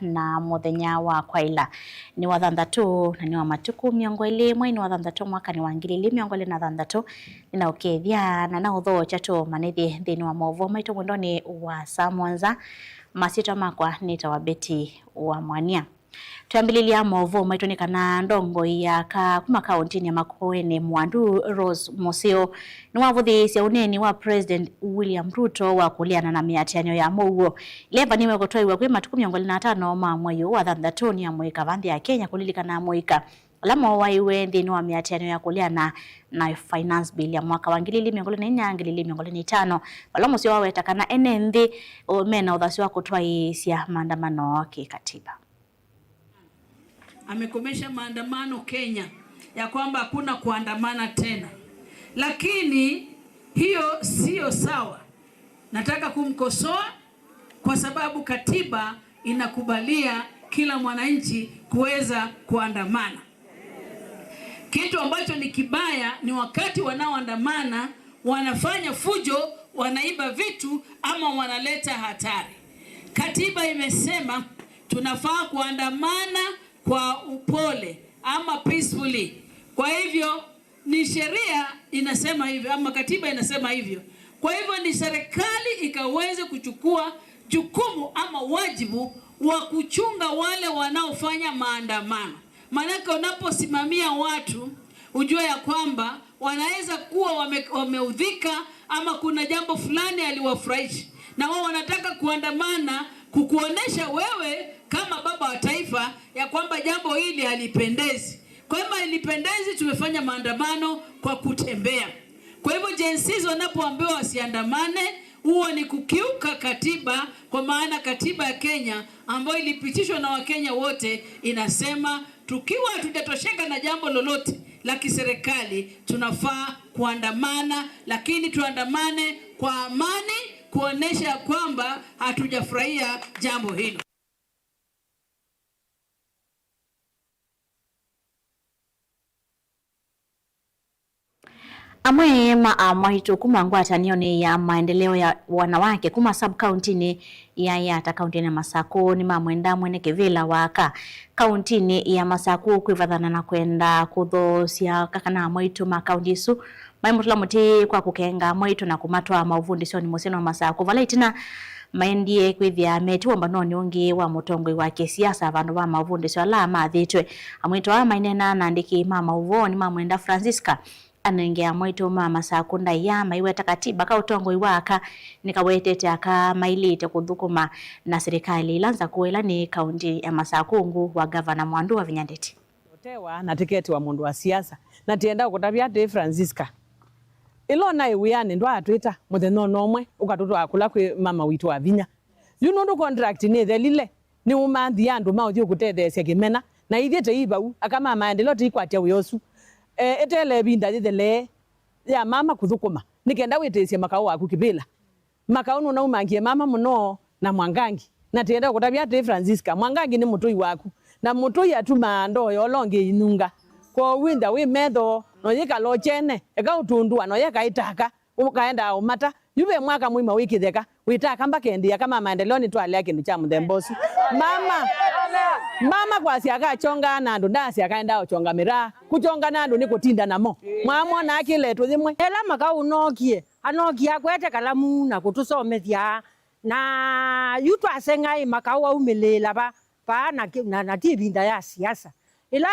na muthenya wa kwaila ni wa thanthatu na ni wa matuku miongo ilimwe ni wa thanthatu mwaka ni wa ngiri miongo na thanthatu nina ukethia na utho chatu manithi thini wa movo maitu mwendoni wa Samwanza masito makwa nita wa Beti wa Mwania. Tuambililia movo maitu ni kana ndongo ya kuma kaunti ya Makueni Mwandu Rose Museo ni wavuthi cia uneni wa President William Ruto wa kuliana na miatianio ya mouo leva niwe gutwaiwa kwi matuku 25 ma mwezi wa thanthatu ni amwika vanthi ya Kenya kulilikana mwika alama waiwe thini wa miatianio ya kuliana na finance bill ya mwaka wa 2024 balo Museo wawetakana ene nthi mena uthasi wa kutwaisia maandamano kikatiba. Amekomesha maandamano Kenya ya kwamba hakuna kuandamana tena, lakini hiyo sio sawa. Nataka kumkosoa kwa sababu katiba inakubalia kila mwananchi kuweza kuandamana. Kitu ambacho ni kibaya ni wakati wanaoandamana wanafanya fujo, wanaiba vitu ama wanaleta hatari. Katiba imesema tunafaa kuandamana kwa upole ama peacefully. Kwa hivyo ni sheria inasema hivyo ama katiba inasema hivyo. Kwa hivyo ni serikali ikaweze kuchukua jukumu ama wajibu wa kuchunga wale wanaofanya maandamano. Maanake unaposimamia watu ujue ya kwamba wanaweza kuwa wameudhika ama kuna jambo fulani aliwafurahisha na wao wanataka kuandamana kukuonesha wewe kama baba wa taifa ya kwamba jambo hili halipendezi. Kwa hivyo halipendezi, tumefanya maandamano kwa kutembea. Kwa hivyo jinsi wanapoambiwa wasiandamane, huo ni kukiuka katiba, kwa maana katiba ya Kenya ambayo ilipitishwa na Wakenya wote inasema tukiwa hatujatosheka na jambo lolote la kiserikali tunafaa kuandamana, lakini tuandamane kwa amani kuonesha kwamba hatujafurahia jambo hilo. Amwe mahitu kuma ngwatanio ni ya maendeleo ya wanawake kuma sub-county ni ya Yata county na Masaku ni mamwenda mwene kivila waka county ni ya Masaku kuivathana na kwenda kuthosia kakana mwitu ma county isu maimutula muti kwa kukenga mwitu na kumatwa mauvundisio ni museno wa Masaku valaitina maendie kwithia meti wamba noni ungi wa mutongoi wa kisiasa vandu va mauvundisio ala mathitwe amwitu wa mainena na ndiki mama uvoni mamwenda Francisca anengea mwitu mama Sakunda ya maiweta katiba ka utongoi waka nikawetete aka mailite kuthukuma na serikali ilanza kuela ni kaunti ya Masakungu wa gavana Mwandu wa Vinyandeti otewa na tiketi wa mundu wa siasa na tienda kutabia de Francisca ilo na iwiani ndo atwita mutheno nomwe ukatutu akula kwi mama witu wa Vinya you know contract ni thelile ni umanthi andu mauthi kutethesia kimena na ithiete ibau akama maendeleo tikwatia uyosu etele binda thele ya mama kuthukuma nikenda witesia makao waku kibila makao no naumangie mama muno na Mwangangi na tienda kutabia te Francisca Mwangangi ni mutoi waku na mutoi atuma ndo yolonge inunga kwa winda we medho no yeka lochene eka utundua no yeka itaka ukaenda umata yube mwaka mwima wiki theka witaka mbaka endia kama maendeleo ni twale yake ni cha mthembosi mama kwa siaka chonga na ndo ndasi akaenda ochonga mira kuchonga na ndo niko tinda namo mwamwa na akile tuthimwe ela maka unokie anokia kwete kalamu na kutusomethia na yutu asengai maka wa umelela pa na tibinda ya siasa ila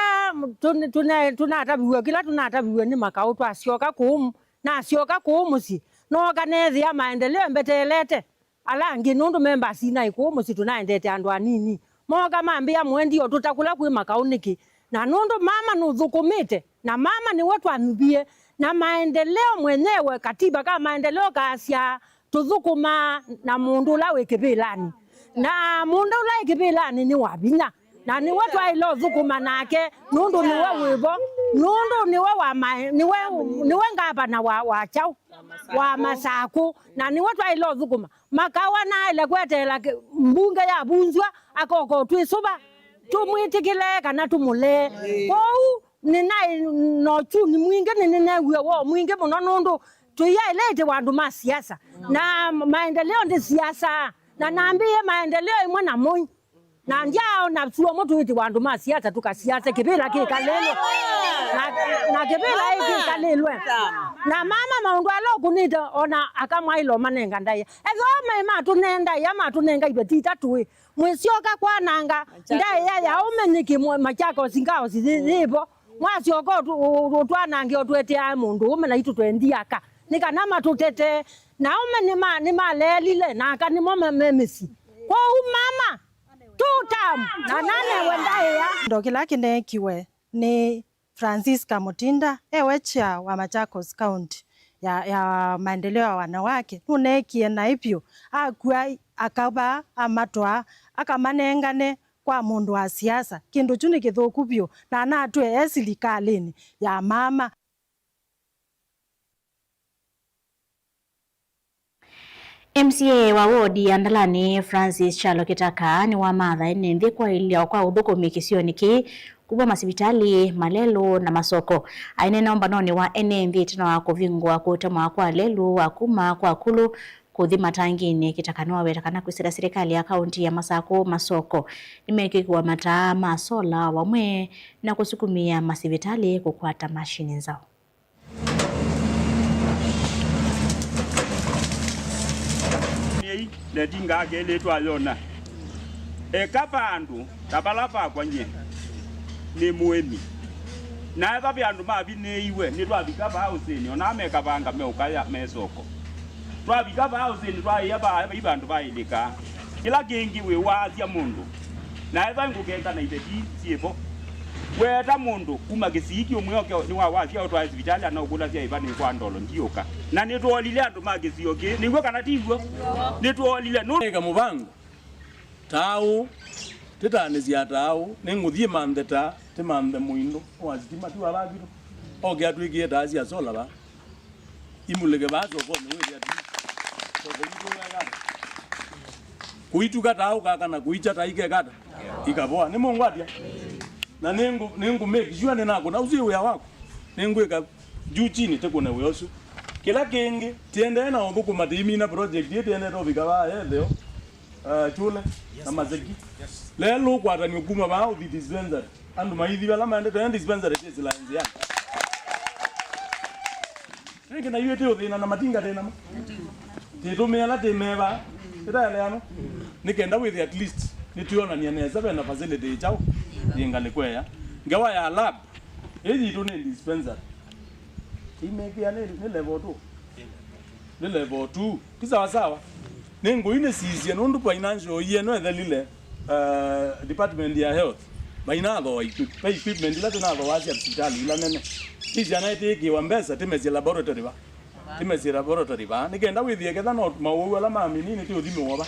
tunatabiwa kila tunatabiwa ni maka utu asioka kuumu na asioka kuumu si no kanethia maendeleo mbetelete ala nginundu memba sina ikuumu si tunaendete andu anini moga mambia mwendio tutakula kwi makauniki na nundu mama nuthukumite na mama ni watu anubie na maendeleo mwenyewe katiba kama maendeleo kasia tuthukuma na mundu la wikibilani na mundu la wikibilani ni Wavinya na ni watu ailo thukuma nake nundu niwe wibo nundu niwe wa niwe ngaba na wa chau wa Masaku na ni watu ailo thukuma makawa na ile kwetela mbunge ya bunzwa akoko twisuba tumwitikile kana tumule kwau ni nai no chu ni mwinge ni newe wo mwinge muno nundu tuya ilete wandu ma siasa na maendeleo ndi siasa na naambie maendeleo imwe na moi na njao na suo mtu iti wandu ma siasa tukasiasa kibila kikalelo na kibila hiki kalelwe na mama maundu alo kunita ona akamwa ilo manenga ndai ezo ma tunenda ya matunenga ibetita tuwe mwesioka kwa nanga ndai ya umeniki machako singao zizibo mwasioko twanange otwete ya mundu umena itu twendiaka nikana matutete na umene ni malelile na kanimo memesi kwa mama tutam na nane wendae ya ndokila kinekiwe ni Francisca Mutinda ewecha wa Machakos County ya maendeleo ya wanawake unekie na ipyo akwa akaba amatwa akamanengane kwa mundu wa siasa kindu chuni kithuku pyo na natwe esilikalini ya mama. MCA wa wodi ya Ndalani Francis Chalo Kitaka ni wa matha ene kwa ilia kwa uthukumi kisioniki kubwa masibitali malelo na masoko aine naomba noni wa ene tena wa kuvingwa kutemwa kwa lelu wa kuma kwa kulu kuthima tangini kitakanwa wetakana kwisira serikali ya kaunti ya Masako masoko nimekikuwa mataa masola wamwe na kusukumia masibitali kukwata mashini zao. Nedinga agele twalona ekapandu tabalapa kwanye ni muemi na eba byandu mabine iwe ni twabika ba houseni ona meka banga meukaya mesoko twabika ba houseni twayaba ibandu bayilika kila gengi we wazya mundu na eba ngukeka na ibeti siebo weta mundu kuma gisiki umwoke ni wazya otwa hospitali na ukula zya ibani kwa ndolo ndioka na nitwolile andu magizioke nigwe kana tigwo nitwolile no ega mubango tau titanizia tau ninguthie mandeta timande muindo wazitima tu abagiro oge atwigie dazi ya sola ba imulege bazo ko ni wewe ati so kuituga kuituga tau kaka na kuicha taike kata ikaboa ni mungu atia na ningu make sure ni nako na uziwe ya wako ningu eka juu chini tekuna weosu kila kingi tiende na obuku matimi na project yetu ene to bigaba leo chule na mazeki lelo kwata ni kuma ba au dispensary andu maithi bala mande to dispensary tesi lines ya nige na yete othina na matinga tena tito mela temeba ita leno nikenda with at least nitiona ni neza bena facility chao ingale kwea ngawa ya lab eji to ni dispensary imeke ane ni level 2 ni level 2 kisawa sawa nengo ine sizia nondu financial ye no ethelile department ya health baina abo equipment la tena abo wasi hospitali ila nene sizia na tiki wa mbesa timezi laboratory ba nikenda withie ketha no mawu ala mami nini ti uthime woba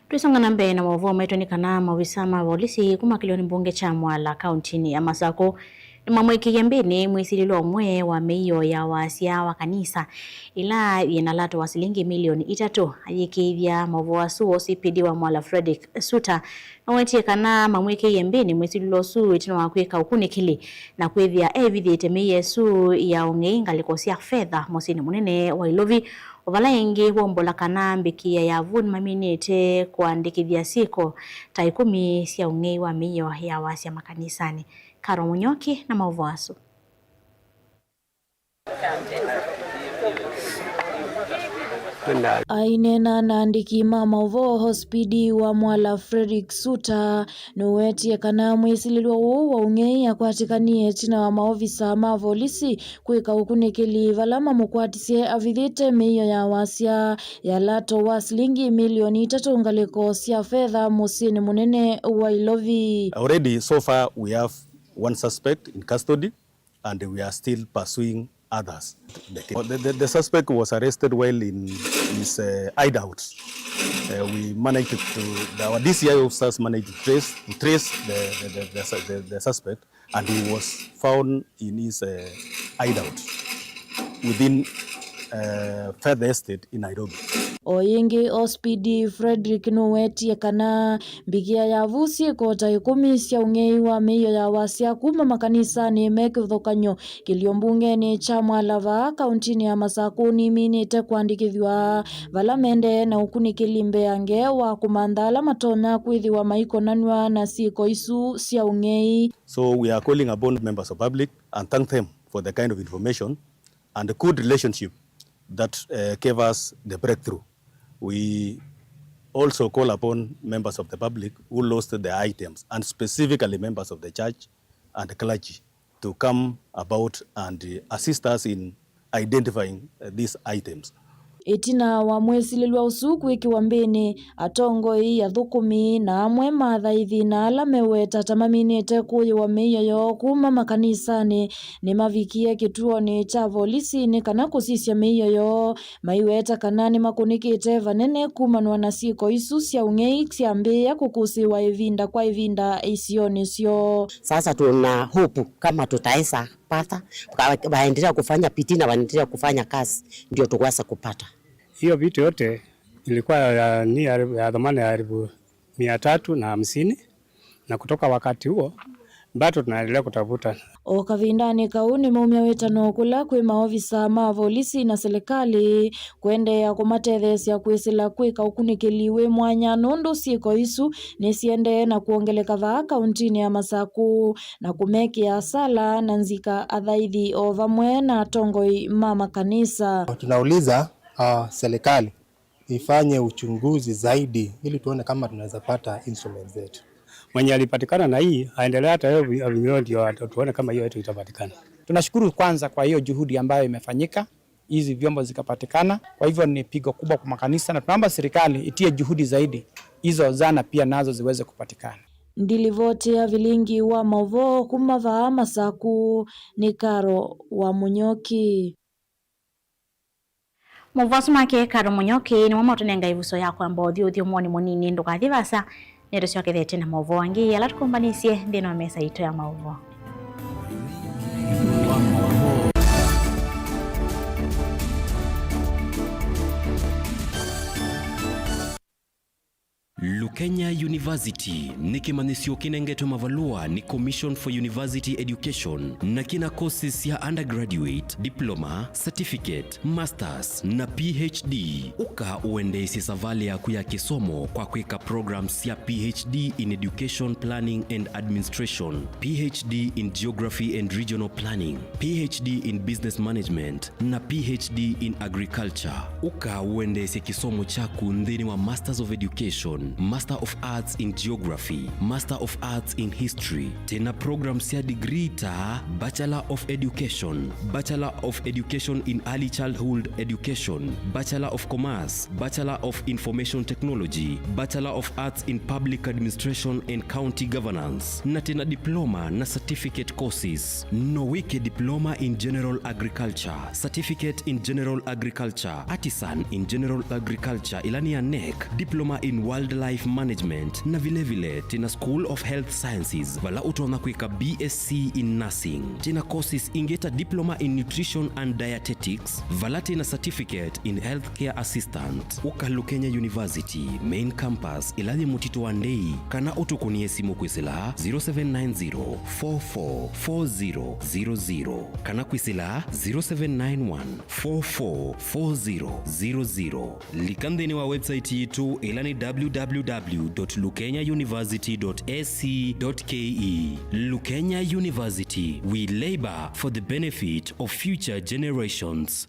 Tuisonga na mbele na mavuo maitoni kana mawisama polisi kumakilioni mbunge cha Mwala kaunti ya Masako Mamweki yambeni mwisililo mwe wa meiyo ya wasia wa kanisa ila yenalato wa silingi milioni 3 ayekithia mavoa suo CPD wa Mwala Frederick Suta nawetie kana mamweki yambeni mwisililo su itino wakweka ukunikili na kwethia evithite meiye su ya ungeinga likosia fedha mosini munene wa Ilovi ovala ingi wombola kana mbikia ya vun maminite kuandikithia siko ta 10 sia ungei wa meiyo ya wasia makanisani. Karo Munyoki na Mauvasu. Ainena naandiki mama uvo hospidi wa Mwala Frederick Suta nuwetie kana mwisililwa wa ungei akwatikanie tina wa maofisa mavolisi kwika ukunikili valama mukwatisie avithite meiyo ya wasia ya lato wa silingi milioni 3 ngaliko sia fedha musini munene wa Ilovi. Already so far we have one suspect in custody and we are still pursuing others. The suspect was arrested while in his hideout. We managed our DCI officers managed to trace the suspect, and he was found in his hideout within Further Estate in Nairobi. oyingi Ospidi Frederick nuwetie kana mbigia ya vusi kota 10 cia ung'ei wa miyo ya wasia kuma makanisa ni mekithukanyo kiliombungeni cha Mwalava kauntini ya Masakuni minite kuandikithwa vala mende na ukunikili yange wa kumandhala matona kwithiwa maikonanwa na siko isu cia ung'ei. So we are calling upon members of public and thank them for the kind of information and the good relationship that gave us the breakthrough. We also call upon members of the public who lost their items, and specifically members of the church and the clergy, to come about and assist us in identifying these items. Itina wa mwesililwa usuku ikiwa mbini atongoi ya thukumi na amwe mathaithi na ala meweta tamaminite kuyiwa miyo kuma makanisani ni mavikie kituoni cha polisi ni kana kusisya miyo maiweta kana ni makunikite vanene kumanwa na siko isu cia ung'ei ciambia kukusiwa ivinda kwa ivinda isioni sio. Sasa tuna hope kama tutaesa pata waendelea kufanya pitina na waendelea kufanya kazi ndio tuweza kupata. Hiyo vitu yote ilikuwa ya dhamana ya 350 na kutoka wakati huo bado tunaendelea kutafuta. Okavindani kauni maumia wetano kula kwe maofisa ma polisi na serikali kuendea kumatethesia kwisila kwika ukunikiliwe mwanya nondo siko isu nisiende na kuongeleka va kauntini ya Masaku na kumekia sala na nzika athaithi ovamwe na tongoi mama kanisa. Tunauliza serikali ifanye uchunguzi zaidi ili tuone kama tunaweza pata instruments zetu. Mwenye alipatikana na hii aendelea hata hiyo ndio tuone kama hiyo yetu itapatikana. Tunashukuru kwanza kwa hiyo juhudi ambayo imefanyika, hizi vyombo zikapatikana. Kwa hivyo ni pigo kubwa kwa makanisa na tunaomba serikali itie juhudi zaidi hizo zana pia nazo ziweze kupatikana. Ndilivote vilingi wa Mavo kumava Masaku ni Karo wa Munyoki. Muvosu make Karo Munyoki ni mama tunenga ivuso yako ambao thio mwoni munini ndukathivasa nero cio kethete na mauvo wangi ala tukumbanisie thina wa mesa ito ya mauvo. Lukenya University ni kimanisio kinengeto mavalua ni Commission for University Education na kina courses ya undergraduate, diploma, certificate, masters na PhD. Uka uendesi savali ya kuya kisomo kwa kweka programs ya PhD in Education Planning and Administration, PhD in Geography and Regional Planning, PhD in Business Management na PhD in Agriculture. Uka uendesi kisomo chaku ndini wa Masters of Education, Master of Arts in Geography, Master of Arts in History. Tena programs ya degree ta Bachelor of Education, Bachelor of Education in Early Childhood Education, Bachelor of Commerce, Bachelor of Information Technology, Bachelor of Arts in Public Administration and County Governance. Na tena diploma na certificate courses. No wiki diploma in General Agriculture, Certificate in General Agriculture, Artisan in General Agriculture ilani ya NEC, Diploma in Wildlife Management na vile tena School of Health Sciences vala utona kweka BSc in Nursing. Tena courses ingeta Diploma in Nutrition and Dietetics vala tena Certificate in Healthcare Assistant. Uka Lukenya University Main Campus ilali mutito wandei kana utukunie simu kwisila 0790 444000 kana kwisila 0791 444000. Likandeni wa website yetu ilani www.lukenyauniversity.ac.ke. Lukenya University, we labor for the benefit of future generations.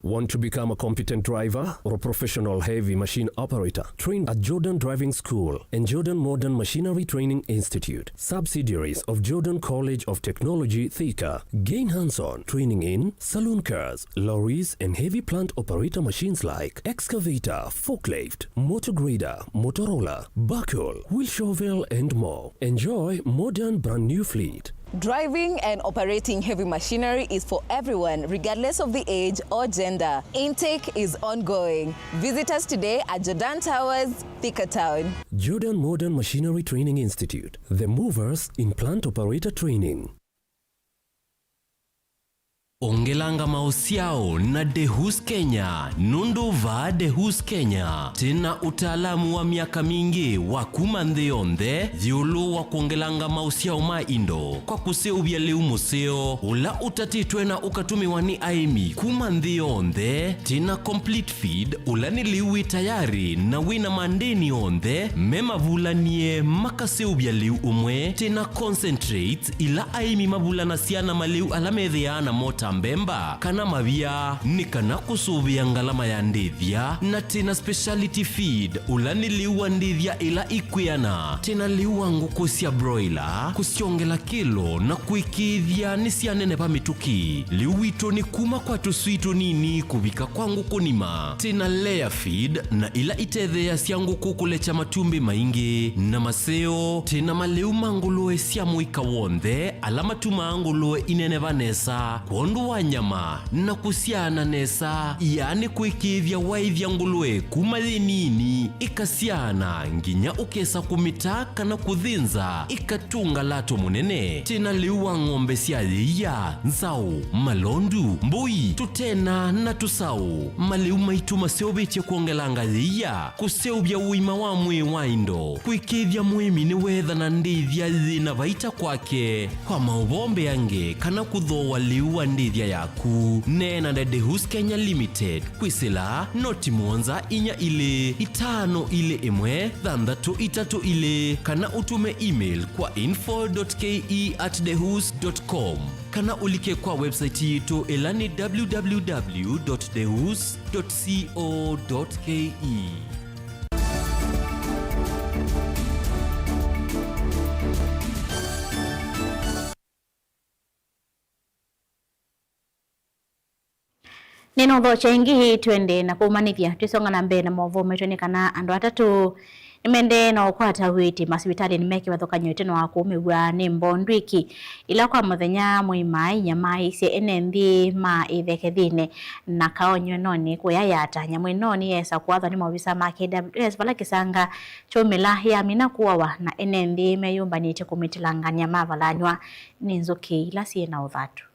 Want to become a competent driver or a professional heavy machine operator? Trained at Jordan Driving School and Jordan Modern Machinery Training Institute, subsidiaries of Jordan College of Technology, Thika. Gain hands-on training in saloon cars, lorries, and heavy plant operator machines like excavator, forklift, motor grader, Motorola, backhoe, wheel shovel, and more. Enjoy modern brand new fleet. Driving and operating heavy machinery is for everyone, regardless of the age or gender. Intake is ongoing. Visit us today at Jordan Towers, Thika Town. Jordan Modern Machinery Training Institute, the movers in plant operator training. Ongelanga mausiao na Dehus Kenya, nundu va Dehus Kenya. Tena utaalamu wa miaka mingi wa kumandhe ondhe, dhiulu wa kuongelanga mausiao maindo. Kwa kuseubia leu museo, ula utatitwe na ukatumiwa ni aimi kumandhe ondhe. Tena complete feed, ula ni liwi tayari na wina mandeni ondhe. Mema vula nie makaseubia leu umwe. Tena concentrates ila aimi mavula na siana maleu alamedhiana mota mbemba kana mavia ni kana kusubia ngalama ya ndithia na tena speciality feed ulani liwa ndithia ila ikwiana tena liwa nguku sia broiler kusiongela kilo na kuikithia ni sianene pa mituki liwito ni kuma kwa tusuito nini kubika kwa nguku nima tena layer feed na ila itethea sia nguku kulecha matumbi maingi na maseo tena maleu mangulue sia muika wonde alama tumangulue inene vanesa kondu wa nyama na kusiana nesa yani kuikithia waithia ngulue kumali nini ikasiana nginya ukesa kumitaka na kuthinza ikatunga lato munene tena liwa ng'ombe sia ya nzau malondu mbui tutena na tusau maliu maitu maseobeche kuongelanga ya kuseubia uima wa mwe waindo kuikithia muimi ni wetha na ndithia zina vaita kwake kwa maubombe yange kana kuthoa liwa ndithia yaku nena na Dehus Kenya Limited kwisila noti mwonza inya ile itano ile imwe thandatu itatu ile kana utume email kwa info.ke@dehus.com kana ulike kwa website yetu elani www.dehus.co.ke. Nino dhocha ingi twende na kumanithia twisonga na mbere na movo metwe kana andu atatu nimende na ukwata witi masibitali nimeke wathokanyo teno akumigwa ni mbondwiki ila kwa muthenya muimai nyamai se enenthi ma ithekethine na kaonyo noni kuyayata nyamwe noni yesa kwatha ni mobisa ma KWS bala kisanga chomela ya mina kuwa na enenthi meyumbanite kumitilanganya mavalanywa ni nzoki ila siena uthatu.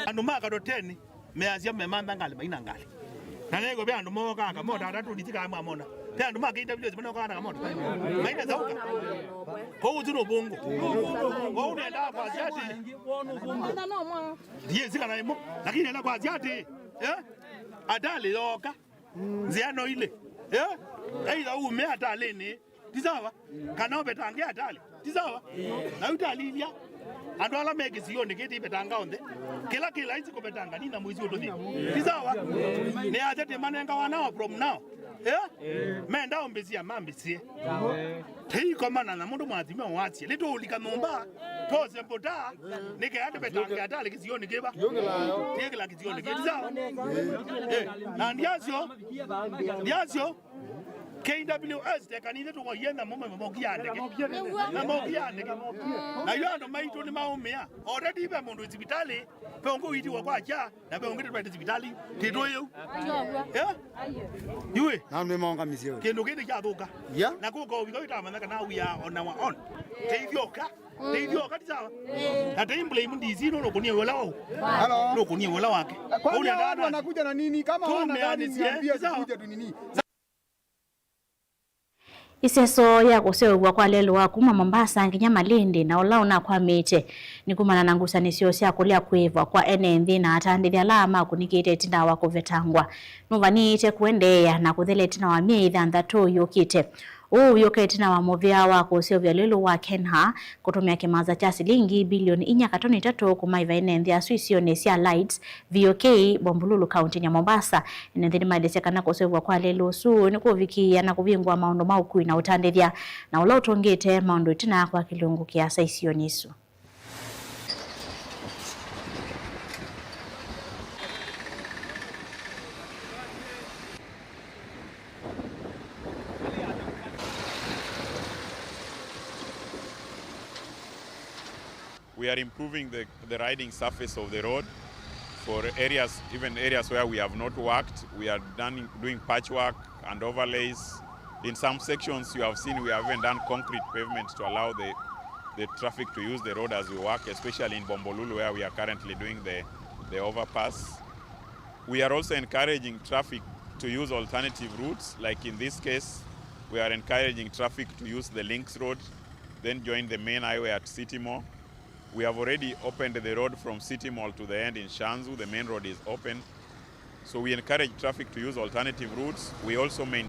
Andu makadoteni meazia memanda ngali maina ngali nanego bya andu moka aka moda atatu nditika amona te andu maka KWS bana kana kama moda maina zauka ko uzuno bongo ko unaenda kwa asiati ndiye zika na imo lakini enda kwa asiati adali yoka ziano ile aidha ume ataleni tisawa kana obetange atali tisawa na utalilia andu ala megi sioni kiti betanga onde kila hizi kubetanga nina muizi otothi tisawa ne ajate manenga wanao from now menda ombezia mambisie tei komana na mundu mwathime wachi lito ulika nomba pose boda nike ade betanga atali kisioni keba yegela kisioni tisawa na ndiasio KWS tekanile to yenda mama mogiandeke na mogiandeke na yando maito ni maumia already be mundu hospitali peongo witi kwa cha na peongo twende hospitali titoyo yue na mmemonga misio kendo kende cha thuka na kuko wiko itamana kana we are on our own teithioka tisawa na blame ndizi no kunia wala wao no kunia wala wake ule watu wanakuja na nini kama wana nini niambia kuja tu nini iseso ya kusewa kwa lelo wa kuma Mombasa nginya Malindi na olauna kwa mite nikumana na ngusanisio sia kulia kweva kwa enenthi na atandithia lama kunikite tinda wa kuvetangwa nuvanite kuendeya na kuthele tina wa miitha nthatu yukite yokete na wamovia wa kusevya lelo wa Kenha kutumia kimaza cha shilingi bilioni 4.3 kumaiva enenthi asuisione sia lights VOK Bombululu County ya Mombasa enenthi maidecekana kusevwa kwa lelo su nikuvikia na kuvingwa maondo maukui na utandithia na ula utongete maondo tina kwa kilungu kia saisionisu. We are improving the riding surface of the road for areas, even areas where we have not worked. We are doing patchwork and overlays. In some sections you have seen we have even done concrete pavements to allow the traffic to use the road as we work, especially in Bombolulu where we are currently doing the overpass. We are also encouraging traffic to use alternative routes, like in this case, we are encouraging traffic to use the Links Road, then join the main highway at City Mall. We have already opened the road from City Mall to the end in Shanzu. The main road is open. So we encourage traffic to use alternative routes. We also maintain